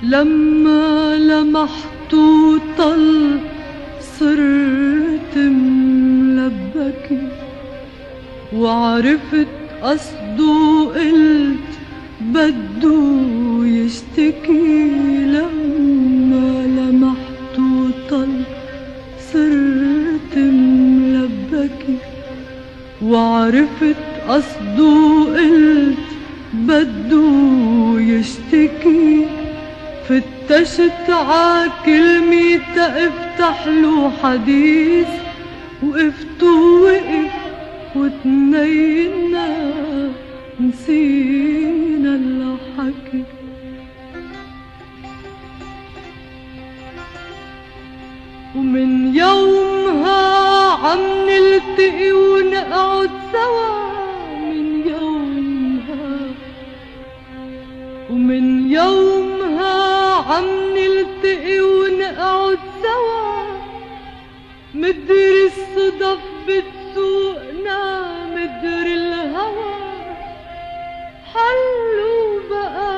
لما لمحت وطل صرت ملبكي، وعرفت قصده قلت بده يشتكي. لما لمحت وطل صرت ملبكي، وعرفت قصده قلت بده يشتكي. فتشت عكلمي افتح له حديث، وقفت ووقف وتنينا نسينا الحكي. ومن يومها عم نلتقي ونقعد سوا. ومن يومها عم نلتقي ونقعد سوا. مدري الصدف بتسوقنا مدري الهوى، حلو بقى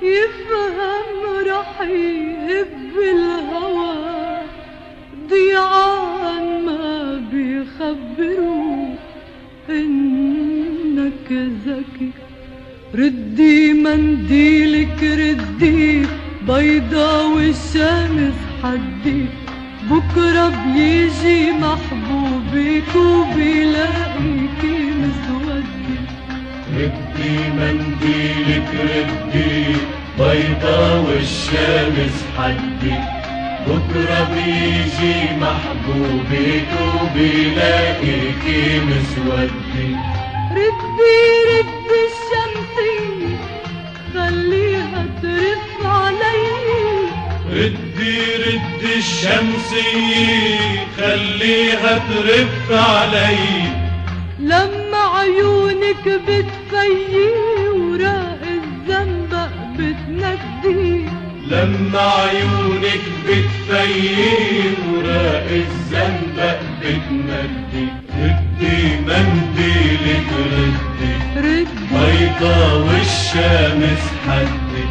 يفهم رح يهب الهوى. ضيعان ما بيخبروا انك ذكي. ردي منديلك ردي بيضا والشمس حدي، بكرة بيجي محبوبك وبيلاقيكي مسودي. ردي منديلك ردي بيضا والشمس حدي، بكرة بيجي محبوبك وبيلاقيكي مسودي. ردي ردي الشمسية خليها ترف علي. ردي ردي الشمسية خليها ترف علي. لما عيونك بتفيي وراق الزنبق بتندي. لما عيونك بتفيي وراق الزنبق بتندي. ردي منديلك ردي بيضا والشمس حدي،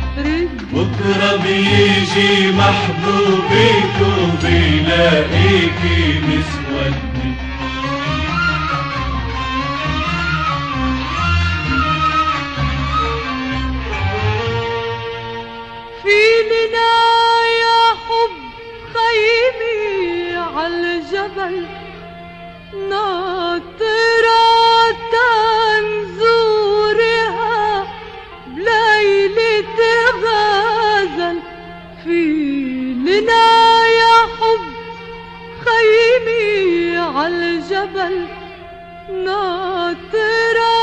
بكرة بيجي محبوبك وبيلاقيكي مسودي. فيننا يا حب خيمي عالجبل، ناطرة تنزورها بليلة غزل. فيننا يا حب خيمي عالجبل، ناطرة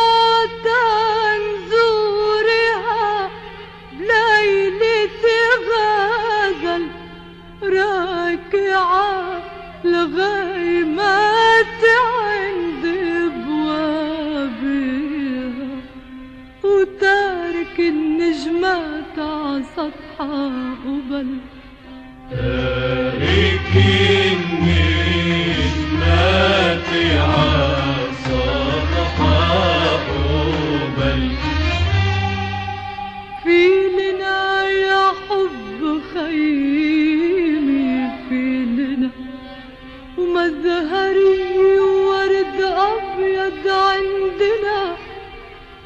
تنزورها بليلة غزل. راكعة الغيمات عند ابوابها، وتارك النجمات ع سطحها قبل. تارك النجمات ع سطحها قبل. فيلنا يا حب خيمي فيلنا، ومزهري ورد أبيض عندنا،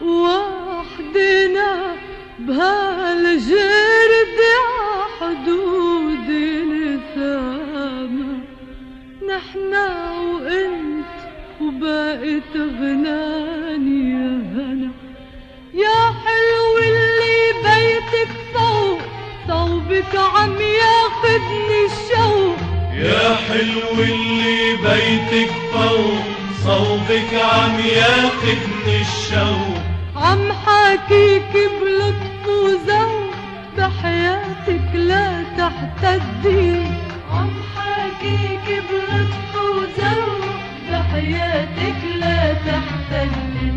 وحدنا بهالجرد حدود السما. نحنا وانت وبقيت غناني يا هنا. يا حلو اللي بيتك فوق صوبك عم ياخدني الشوق. يا حلو اللي بيتك فوق صوبك عم ياخدني الشوق. عم حاكيك بلطف وذوق بحياتك لا تحتدي. عم حاكيك بلطف وذوق بحياتك لا تحتدي.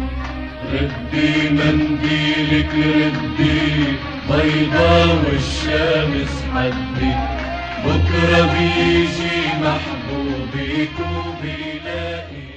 ردي منديلك ردي بيضا والشمس حدي، بكرة بيجي محبوبك وبيلاقي